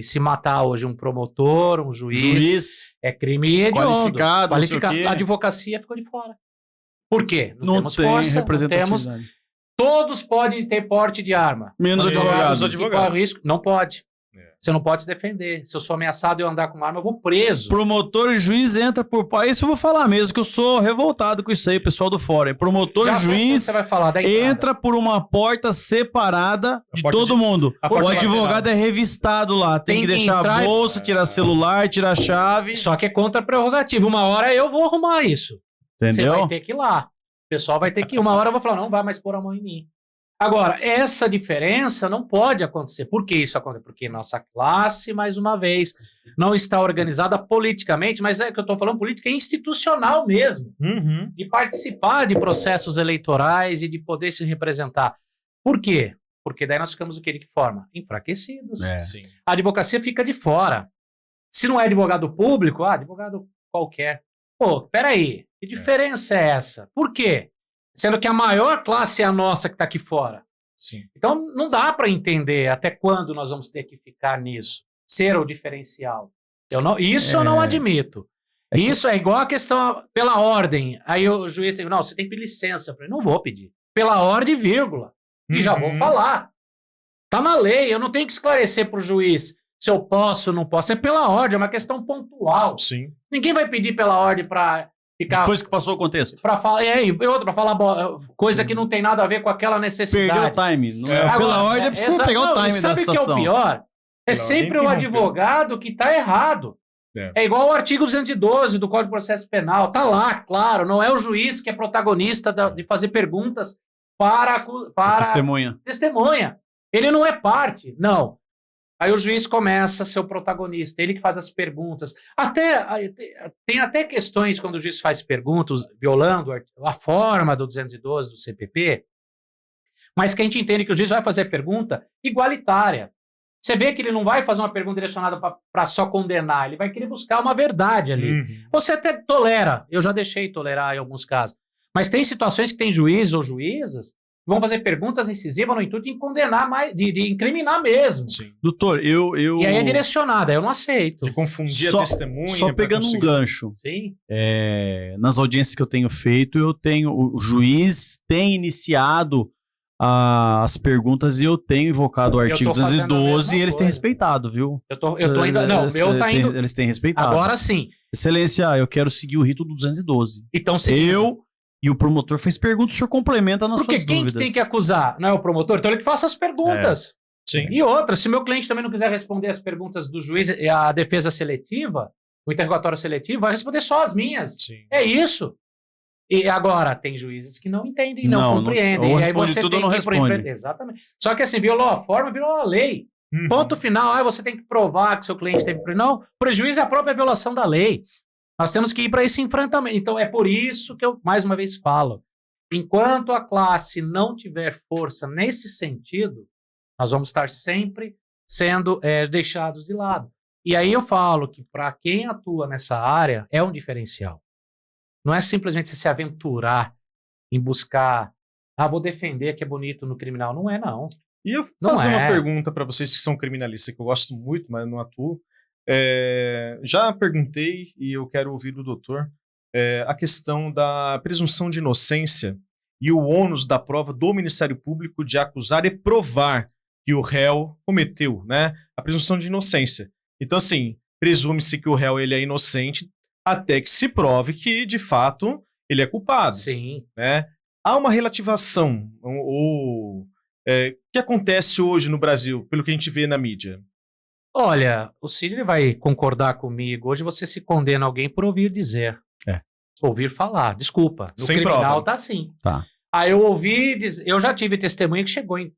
se matar hoje um promotor, um juiz é crime hediondo. Qualificado. A advocacia ficou de fora. Por quê? Não temos força, não temos... Todos podem ter porte de arma. Menos advogados. Risco, não pode. Você não pode se defender. Se eu sou ameaçado e eu andar com uma arma, eu vou preso. Promotor e juiz entra por... Isso eu vou falar mesmo, que eu sou revoltado com isso aí, pessoal do fórum. Promotor e juiz entra por uma porta separada de todo mundo. O advogado é revistado lá. Tem que deixar a bolsa, tirar celular, tirar a chave. Só que é contra a prerrogativa. Uma hora eu vou arrumar isso. Entendeu? Você vai ter que ir lá. O pessoal vai ter que ir. Uma hora eu vou falar, não vai mais pôr a mão em mim. Agora, essa diferença não pode acontecer. Por que isso acontece? Porque nossa classe, mais uma vez, não está organizada politicamente, mas é que eu estou falando política institucional mesmo. De participar de processos eleitorais e de poder se representar. Por quê? Porque daí nós ficamos de que forma? Enfraquecidos. A advocacia fica de fora. Se não é advogado público, advogado qualquer. Pô, peraí, que diferença é essa? Por quê? Sendo que a maior classe é a nossa que está aqui fora. Então, não dá para entender até quando nós vamos ter que ficar nisso. Ser o diferencial. Eu não admito. Isso é igual a questão pela ordem. Aí o juiz tem, não, você tem que pedir licença. Eu falei, não vou pedir. Pela ordem, vírgula. E já vou falar. Está na lei, eu não tenho que esclarecer para o juiz se eu posso ou não posso. É pela ordem, é uma questão pontual. Ninguém vai pedir pela ordem para... Depois que passou o contexto. Para falar, para falar coisa que não tem nada a ver com aquela necessidade. Perdeu o time. Pela ordem é preciso pegar o time da situação. Sabe o que é o pior? É sempre o advogado que está errado. É igual o artigo 212 do Código de Processo Penal. Está lá, claro. Não é o juiz que é protagonista de fazer perguntas para testemunha. Ele não é parte. Não. Aí o juiz começa a ser o protagonista, ele que faz as perguntas. Tem até questões quando o juiz faz perguntas, violando a forma do 212 do CPP, mas que a gente entende que o juiz vai fazer pergunta igualitária. Você vê que ele não vai fazer uma pergunta direcionada para só condenar, ele vai querer buscar uma verdade ali. Você até tolera, eu já deixei tolerar em alguns casos, mas tem situações que tem juiz ou juízas vão fazer perguntas incisivas no intuito de condenar mais, de incriminar mesmo. Doutor, E aí é direcionada, eu não aceito. De confundir a testemunha. Só pegando um gancho. Nas audiências que eu tenho feito, o juiz tem iniciado as perguntas e eu tenho invocado o artigo 212 e eles têm respeitado, viu? Eu tô indo... Não, o meu tá indo... Eles têm respeitado. Agora sim. Excelência, eu quero seguir o rito do 212. Então, seguindo. E o promotor fez perguntas, o senhor complementa nas suas dúvidas. Porque quem que tem que acusar? Não é o promotor? Então ele que faça as perguntas. E outra, se o meu cliente também não quiser responder as perguntas do juiz, a defesa seletiva, o interrogatório seletivo, vai responder só as minhas. É isso. E agora, tem juízes que não entendem, não compreendem. E aí você tudo, tem não que responde. Exatamente. Só que assim, violou a forma, violou a lei. Ponto final. Você tem que provar que seu cliente teve... Não, prejuízo é a própria violação da lei. Nós temos que ir para esse enfrentamento. Então, é por isso que eu, mais uma vez, falo. Enquanto a classe não tiver força nesse sentido, nós vamos estar sempre sendo deixados de lado. E aí eu falo que, para quem atua nessa área, é um diferencial. Não é simplesmente você se aventurar em buscar... vou defender que é bonito no criminal. Não é, não. E eu fazer uma pergunta para vocês que são criminalistas, que eu gosto muito, mas não atuo. Já perguntei e eu quero ouvir do doutor a questão da presunção de inocência e o ônus da prova do Ministério Público de acusar e provar que o réu cometeu, né, a presunção de inocência. Então, assim, presume-se que o réu ele é inocente até que se prove que, de fato, ele é culpado. Sim. Né? Há uma relativação, o que acontece hoje no Brasil, pelo que a gente vê na mídia? Olha, o Sidney vai concordar comigo. Hoje você se condena alguém por ouvir dizer. Ouvir falar. Desculpa. No Sem criminal prova. tá assim. Tá. Aí eu ouvi dizer, eu já tive testemunha que chegou em...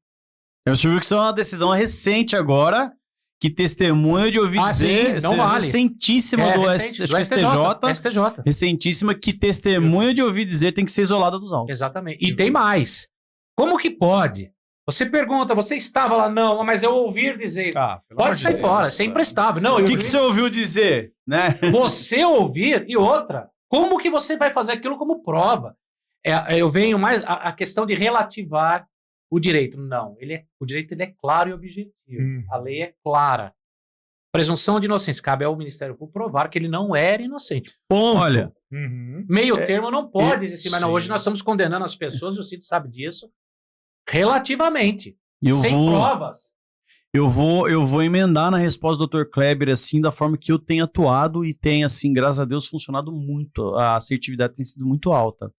Eu viu que isso é uma decisão recente agora, que testemunha de ouvir dizer, sim, não vale. recentíssima do STJ. Recentíssima, que testemunha de ouvir dizer tem que ser isolada dos autos. Exatamente. E tem mais. Como que pode? Você pergunta, você estava lá? Não, mas eu ouvi dizer. Pode sair fora, isso é imprestável. Não, o que você ouviu dizer? Né? Você ouvir e outra. Como que você vai fazer aquilo como prova? Eu venho mais a questão de relativar o direito. Não, o direito ele é claro e objetivo. A lei é clara. Presunção de inocência. Cabe ao Ministério Público provar que ele não era inocente. Ponto. Olha. Meio termo não pode existir, mas não, hoje nós estamos condenando as pessoas, e o Cid sabe disso, relativamente. Sem provas. Eu vou emendar na resposta do Dr. Kleber, assim, da forma que eu tenho atuado e tem, assim, graças a Deus, funcionado muito. A assertividade tem sido muito alta.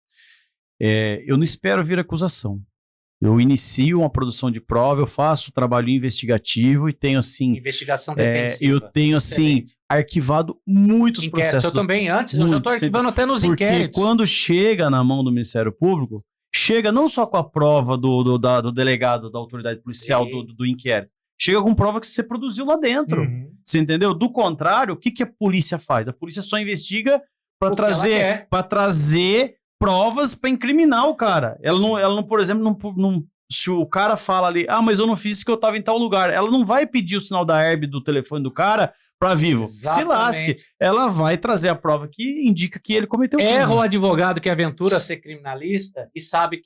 Eu não espero vir acusação. Eu inicio uma produção de prova, eu faço trabalho investigativo e tenho, assim... Investigação defensiva. Eu tenho, assim, arquivado muitos processos. Eu também, antes, eu já estou arquivando até nos inquéritos. Porque quando chega na mão do Ministério Público, chega não só com a prova do delegado, da autoridade policial, do inquérito, chega com prova que você produziu lá dentro. Você entendeu? Do contrário, o que a polícia faz? A polícia só investiga para trazer provas para incriminar o cara. Ela não, por exemplo, se o cara fala ali, mas eu não fiz isso que eu tava em tal lugar, ela não vai pedir o sinal da herb do telefone do cara para vivo. Exatamente. Se lasque. Ela vai trazer a prova que indica que ele cometeu o crime. Erra o advogado que aventura ser criminalista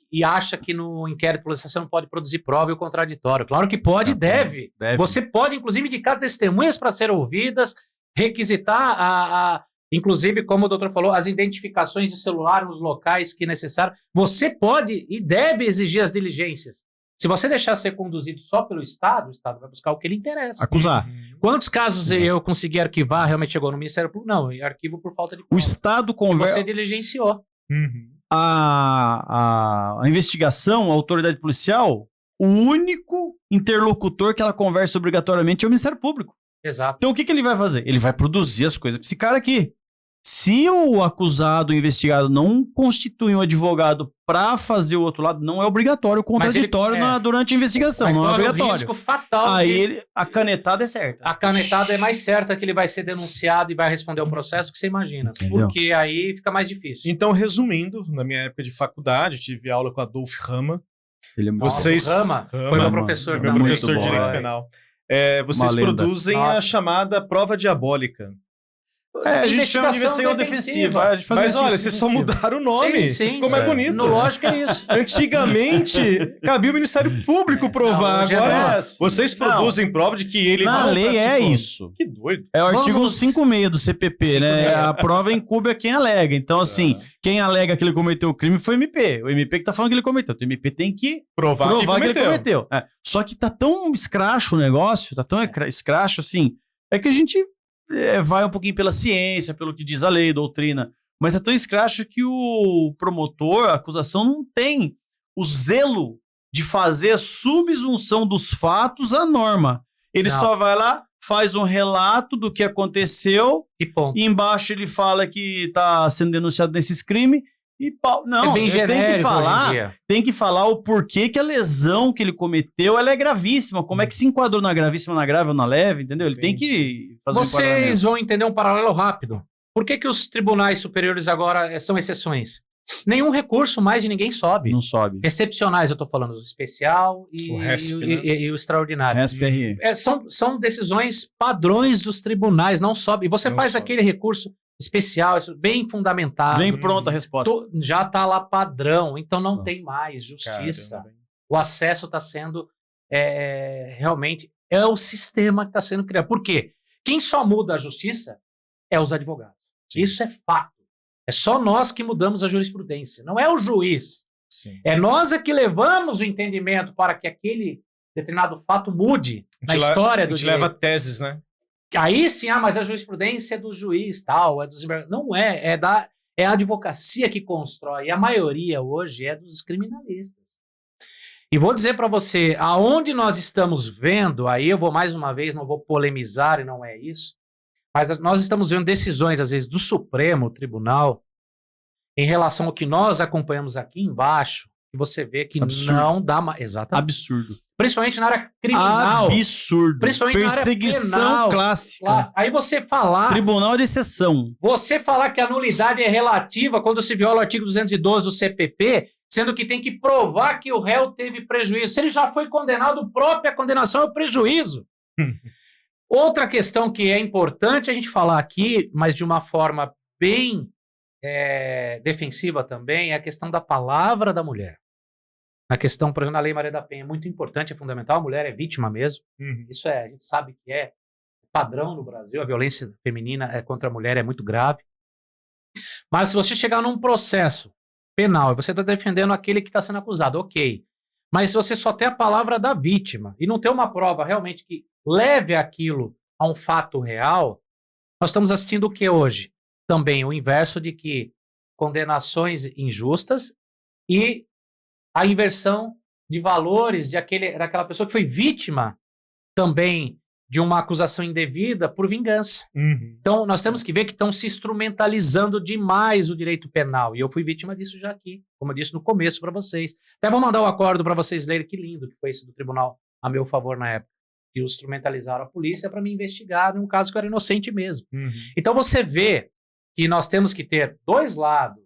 e acha que no inquérito policial você não pode produzir prova e o contraditório. Claro que pode e deve. Você pode, inclusive, indicar testemunhas para serem ouvidas, requisitar inclusive, como o doutor falou, as identificações de celular nos locais que necessário. Você pode e deve exigir as diligências. Se você deixar ser conduzido só pelo Estado, o Estado vai buscar o que lhe interessa. Acusar. Quantos casos eu consegui arquivar, realmente chegou no Ministério Público? Não, eu arquivo por falta de prova. O Estado conversa... Você diligenciou. A investigação, a autoridade policial, o único interlocutor que ela conversa obrigatoriamente é o Ministério Público. Exato. Então o que ele vai fazer? Ele vai produzir as coisas para esse cara aqui. Se o acusado, o investigado, não constitui um advogado para fazer o outro lado, não é obrigatório o contraditório durante a investigação, não é obrigatório. Risco fatal. Aí a canetada é certa. A canetada é mais certa que ele vai ser denunciado e vai responder ao processo que você imagina. Entendeu? Porque aí fica mais difícil. Então, resumindo, na minha época de faculdade, tive aula com Adolf Rama. Ele é muito Rama foi meu professor. Meu professor de direito penal. Vocês produzem a chamada prova diabólica. A gente chama de investigação defensiva. Mas olha, vocês só mudaram o nome. Sim, ficou mais bonito. No lógico é isso. Antigamente, cabia o Ministério Público provar. Agora, vocês produzem prova de que ele na não lei praticou. É isso. Que doido. É o artigo 56 do CPP, né? A prova incube a quem alega. Então, assim, quem alega que ele cometeu o crime foi o MP. O MP que tá falando que ele cometeu. O MP tem que provar que ele cometeu. Só que tá tão escracho o negócio, tá tão escracho, assim, é que a gente... vai um pouquinho pela ciência, pelo que diz a lei, doutrina, mas é tão escracho que o promotor, a acusação, não tem o zelo de fazer a subsunção dos fatos à norma. Ele só vai lá, faz um relato do que aconteceu, e embaixo ele fala que está sendo denunciado nesses crimes, e pau. Não, bem genérico tem que falar o porquê que a lesão que ele cometeu ela é gravíssima. Como é que se enquadrou na gravíssima, na grave ou na leve, entendeu? Ele tem que fazer Vocês vão entender um paralelo rápido. Por que os tribunais superiores agora são exceções? Nenhum recurso mais de ninguém sobe. Não sobe. Excepcionais, eu estou falando, o especial e o extraordinário. RESP-RE. São decisões padrões dos tribunais, não sobe. E você faz aquele recurso especial, bem fundamentado. Vem pronta a resposta. Já está lá padrão, então não tem mais justiça. Caramba. O acesso está sendo realmente é o sistema que está sendo criado. Por quê? Quem só muda a justiça é os advogados. Sim. Isso é fato. É só nós que mudamos a jurisprudência. Não é o juiz. Sim. É nós que levamos o entendimento para que aquele determinado fato mude na história do direito. A gente leva teses, né? Aí sim, mas a jurisprudência é do juiz, tal, é dos... Não é, é a advocacia que constrói. E a maioria hoje é dos criminalistas. E vou dizer para você, aonde nós estamos vendo, aí eu vou mais uma vez, não vou polemizar e não é isso, mas nós estamos vendo decisões, às vezes, do Supremo Tribunal em relação ao que nós acompanhamos aqui embaixo, e você vê que absurdo. Não dá mais... Exatamente. Absurdo. Principalmente na área criminal. Absurdo. Principalmente perseguição na área penal, clássica. Aí você falar... Tribunal de exceção. Você falar que a nulidade é relativa quando se viola o artigo 212 do CPP, sendo que tem que provar que o réu teve prejuízo. Se ele já foi condenado, a própria condenação é o prejuízo. Outra questão que é importante a gente falar aqui, mas de uma forma bem defensiva também, é a questão da palavra da mulher. A questão, por exemplo, na Lei Maria da Penha é muito importante, é fundamental, a mulher é vítima mesmo. Isso a gente sabe que é padrão no Brasil, a violência feminina contra a mulher é muito grave. Mas se você chegar num processo penal e você está defendendo aquele que está sendo acusado, ok. Mas se você só tem a palavra da vítima e não tem uma prova realmente que leve aquilo a um fato real, nós estamos assistindo o que hoje? Também o inverso de que condenações injustas e a inversão de valores daquela pessoa que foi vítima também de uma acusação indevida por vingança. Então, nós temos que ver que estão se instrumentalizando demais o direito penal. E eu fui vítima disso já aqui, como eu disse no começo para vocês. Até vou mandar o acordo para vocês lerem, que lindo que foi esse do tribunal a meu favor na época. Que instrumentalizaram a polícia para me investigar num caso que eu era inocente mesmo. Então, você vê que nós temos que ter dois lados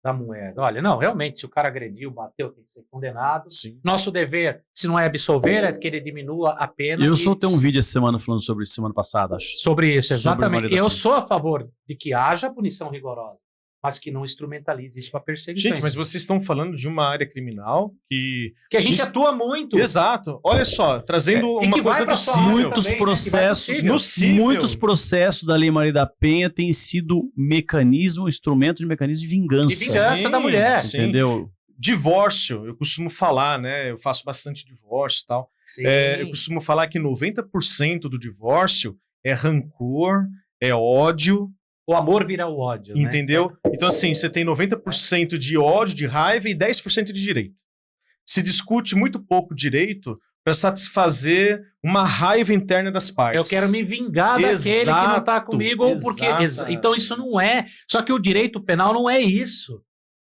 da moeda. Olha, não, realmente, se o cara agrediu, bateu, tem que ser condenado. Sim. Nosso dever, se não é absolver, é que ele diminua a pena. Eu soltei um vídeo essa semana falando sobre isso, semana passada, acho. Sobre isso, exatamente. Sobre eu sou a favor de que haja punição rigorosa, mas que não instrumentalize isso para perseguição. Gente, mas vocês estão falando de uma área criminal que a gente atua muito. Exato. Olha só, trazendo uma coisa do cível. Muitos processos, muitos processos da Lei Maria da Penha têm sido instrumento de mecanismo de vingança. De vingança da mulher. Entendeu? Divórcio, eu costumo falar, né? Eu faço bastante divórcio e tal. Eu costumo falar que 90% do divórcio é rancor, é ódio. O amor vira o ódio, entendeu? Né? Então, assim, você tem 90% de ódio, de raiva e 10% de direito. Se discute muito pouco direito para satisfazer uma raiva interna das partes. Eu quero me vingar daquele que não está comigo, porque... Então, isso não é... Só que o direito penal não é isso.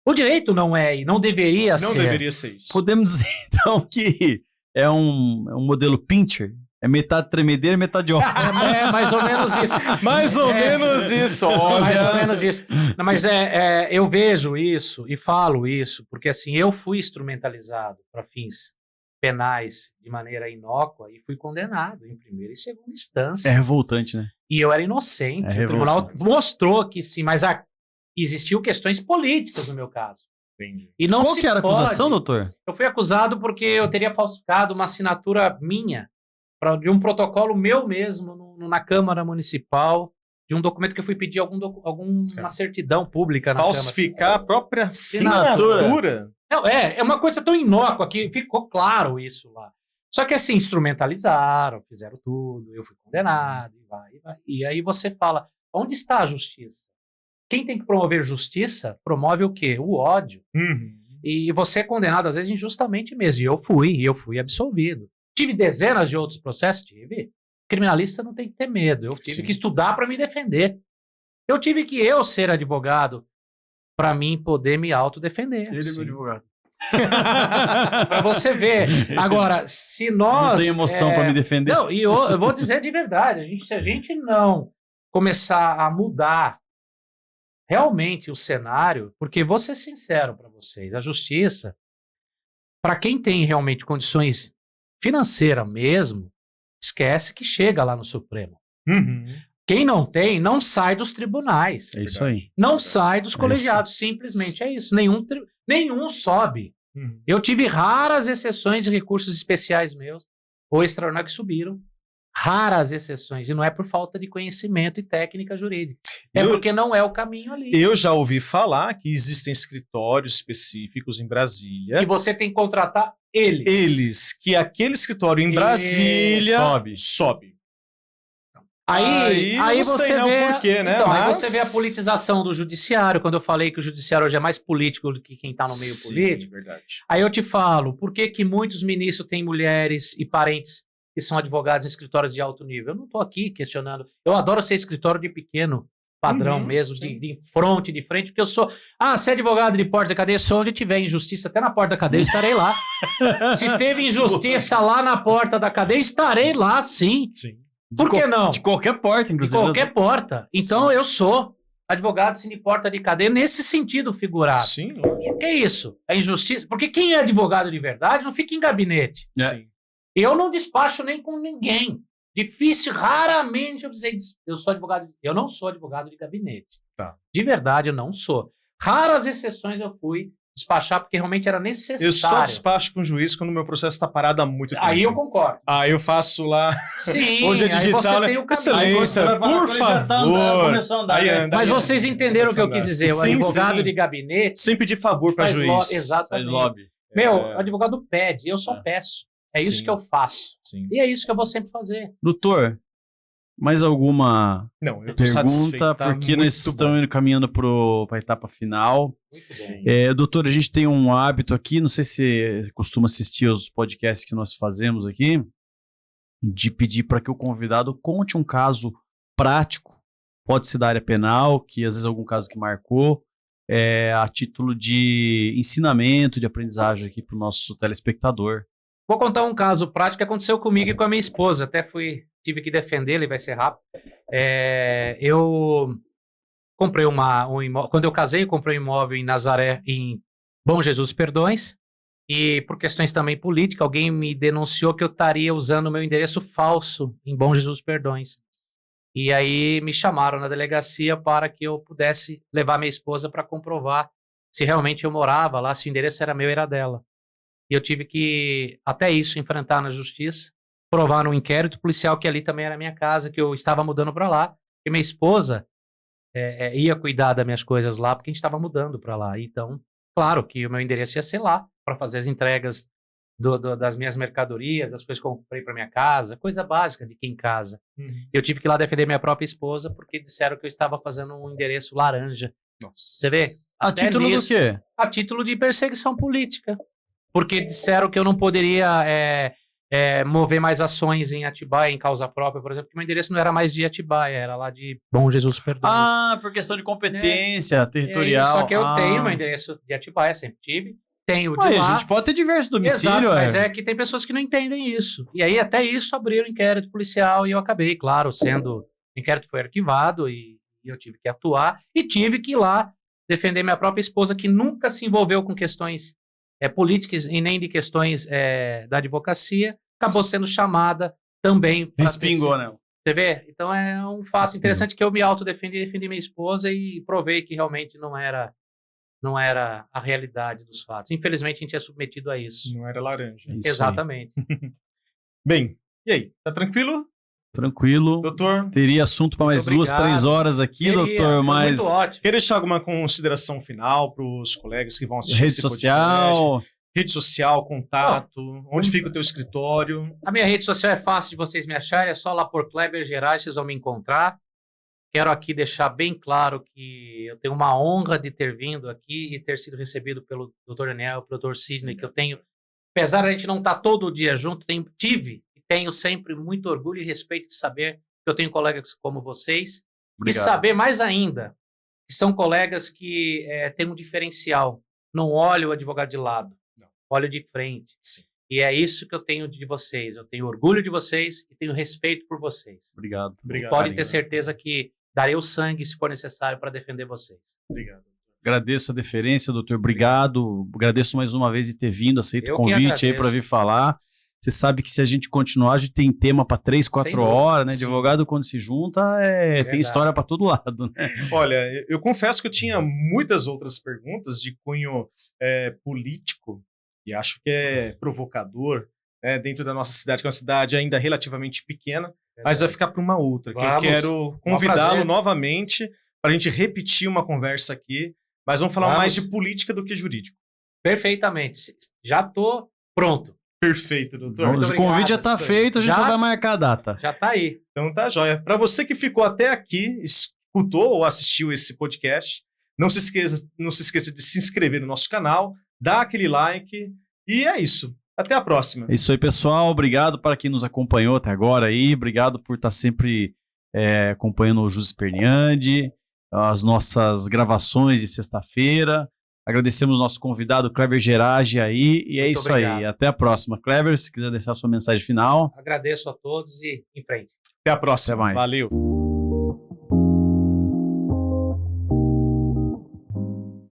O direito não é, e não deveria ser. Não deveria ser isso. Podemos dizer, então, que é um modelo Pincher? É metade tremedeira e metade ódio. É mais ou menos isso. Mais ou menos isso, olha. Mais ou menos isso. Não, mas eu vejo isso e falo isso, porque assim, eu fui instrumentalizado para fins penais de maneira inócua e fui condenado em primeira e segunda instância. É revoltante, né? E eu era inocente. O tribunal mostrou que sim, mas existiu questões políticas no meu caso. Entendi. E não Qual que era a acusação, doutor? Eu fui acusado porque eu teria falsificado uma assinatura minha de um protocolo meu mesmo na Câmara Municipal, de um documento que eu fui pedir alguma certidão pública na Falsificar a própria assinatura? Não, é uma coisa tão inócua que ficou claro isso lá. Só que assim, instrumentalizaram, fizeram tudo, eu fui condenado, e vai. E aí você fala, onde está a justiça? Quem tem que promover justiça, promove o quê? O ódio. E você é condenado, às vezes, injustamente mesmo. E eu fui absolvido. Tive dezenas de outros processos? Tive. Criminalista não tem que ter medo. Eu tive que estudar para me defender. Eu tive que ser advogado para mim poder me autodefender. Ele é meu advogado. Para você ver. Agora, se nós... Não tem emoção para me defender. Não, e eu vou dizer de verdade. Se a gente não começar a mudar realmente o cenário, porque vou ser sincero para vocês, a justiça, para quem tem realmente condições financeiras mesmo, esquece que chega lá no Supremo. Quem não tem, não sai dos tribunais. É isso aí. Não sai dos colegiados, simplesmente é isso. Nenhum sobe. Eu tive raras exceções de recursos especiais meus, ou extraordinários que subiram. Raras exceções. E não é por falta de conhecimento e técnica jurídica. É porque não é o caminho ali. Eu já ouvi falar que existem escritórios específicos em Brasília. E você tem que contratar eles. Que aquele escritório em Brasília sobe. Aí você vê, porquê, né? Então, aí você vê a politização do judiciário, quando eu falei que o judiciário hoje é mais político do que quem está no meio político. Verdade. Aí eu te falo, por que muitos ministros têm mulheres e parentes que são advogados em escritórios de alto nível? Eu não estou aqui questionando. Eu adoro ser escritório de pequeno padrão mesmo, de frente, porque eu sou... se é advogado de porta da cadeia, sou onde tiver injustiça, até na porta da cadeia, estarei lá. Se teve injustiça lá na porta da cadeia, estarei lá, sim. Por que não? De qualquer porta, inclusive. De qualquer porta. Então eu sou advogado de porta de cadeia nesse sentido figurado. Sim, lógico. Que é isso? É injustiça? Porque quem é advogado de verdade não fica em gabinete. Sim. Eu não despacho nem com ninguém. Difícil, raramente eu dizer, eu sou advogado. Eu não sou advogado de gabinete. Tá. De verdade, eu não sou. Raras exceções eu fui despachar porque realmente era necessário. Eu só despacho com o juiz quando o meu processo está parado há muito tempo. Aí eu concordo. Aí eu faço lá. Sim, hoje é digital, aí você né? tem o caminho. Excelência, por favor. Mas vocês entenderam o que eu quis dizer. O advogado de gabinete... Sem pedir favor para juiz. Exatamente. Faz lobby. Meu, advogado pede, eu só peço. É isso que eu faço. Sim. E é isso que eu vou sempre fazer. Doutor, mais alguma pergunta? Tá, porque nós estamos caminhando para a etapa final. Muito bom. Doutor, a gente tem um hábito aqui, não sei se você costuma assistir aos podcasts que nós fazemos aqui, de pedir para que o convidado conte um caso prático, pode ser da área penal, que às vezes algum caso que marcou, a título de ensinamento, de aprendizagem aqui para o nosso telespectador. Vou contar um caso prático que aconteceu comigo e com a minha esposa. Até tive que defendê-la e vai ser rápido. Eu comprei um imóvel. Quando eu casei, eu comprei um imóvel em Nazaré, em Bom Jesus Perdões. E por questões também políticas, alguém me denunciou que eu estaria usando o meu endereço falso em Bom Jesus Perdões. E aí me chamaram na delegacia para que eu pudesse levar minha esposa para comprovar se realmente eu morava lá, se o endereço era meu e era dela. E eu tive que, até isso, enfrentar na justiça, provar no inquérito policial que ali também era minha casa, que eu estava mudando para lá, e minha esposa ia cuidar das minhas coisas lá, porque a gente estava mudando para lá. Então, claro que o meu endereço ia ser lá, para fazer as entregas das minhas mercadorias, das coisas que eu comprei para minha casa, coisa básica de quem casa. Eu tive que ir lá defender minha própria esposa, porque disseram que eu estava fazendo um endereço laranja. Nossa. Você vê? A título do quê? A título de perseguição política. Porque disseram que eu não poderia mover mais ações em Atibaia, em causa própria, por exemplo, porque meu endereço não era mais de Atibaia, era lá de Bom Jesus Perdões. Por questão de competência territorial. Só que eu tenho meu endereço de Atibaia, sempre tive. Tenho de lá. A gente pode ter diversos domicílios. Exato, mas é que tem pessoas que não entendem isso. E aí até isso abriram inquérito policial e eu acabei, claro, o inquérito foi arquivado e eu tive que atuar e tive que ir lá defender minha própria esposa, que nunca se envolveu com questões políticas e nem de questões da advocacia, acabou sendo chamada também. Respingou, né? Você vê? Então é um fato interessante que eu me autodefendi, defendi minha esposa e provei que realmente não era a realidade dos fatos. Infelizmente a gente é submetido a isso. Não era laranja. Isso exatamente. Bem, e aí? Tá tranquilo? Tranquilo. Doutor? Teria assunto para mais 2, 3 horas aqui, doutor, mas... Muito ótimo. Quer deixar alguma consideração final para os colegas que vão assistir rede social? Rede social, contato, onde fica o teu escritório? A minha rede social é fácil de vocês me acharem, é só lá por Kleber Gerais, vocês vão me encontrar. Quero aqui deixar bem claro que eu tenho uma honra de ter vindo aqui e ter sido recebido pelo Dr. Daniel, pelo Dr. Sidney, que eu tenho, apesar de a gente não estar todo dia junto, tive e tenho sempre muito orgulho e respeito de saber que eu tenho colegas como vocês. Obrigado. E saber mais ainda que são colegas que têm um diferencial. Não olho o advogado de lado, olho de frente. Sim. E é isso que eu tenho de vocês. Eu tenho orgulho de vocês e tenho respeito por vocês. Obrigado. Pode ter certeza que darei o sangue se for necessário para defender vocês. Obrigado. Agradeço a deferência, doutor. Obrigado. Agradeço mais uma vez de ter vindo. Aceito o convite aí para vir falar. Você sabe que se a gente continuar, a gente tem tema para 3, 4 horas, né? Advogado, quando se junta, tem história para todo lado, né? Olha, eu confesso que eu tinha muitas outras perguntas de cunho político, e acho que é provocador, dentro da nossa cidade, que é uma cidade ainda relativamente pequena, mas vai ficar para uma outra. Que eu quero convidá-lo novamente para a gente repetir uma conversa aqui, mas vamos falar mais de política do que jurídico. Perfeitamente. Já tô pronto. Perfeito, doutor. O convite já está feito, a gente só vai marcar a data. Já está aí. Então tá jóia. Para você que ficou até aqui, escutou ou assistiu esse podcast, não se esqueça de se inscrever no nosso canal, dar aquele like e é isso. Até a próxima. É isso aí, pessoal. Obrigado para quem nos acompanhou até agora aí. Obrigado por estar sempre acompanhando o Jus Esperniandi, as nossas gravações de sexta-feira. Agradecemos o nosso convidado, Cleber Gerage, aí. E é muito isso obrigado. Aí. Até a próxima. Cleber, se quiser deixar a sua mensagem final. Agradeço a todos e em frente. Até a próxima. Até mais. Valeu.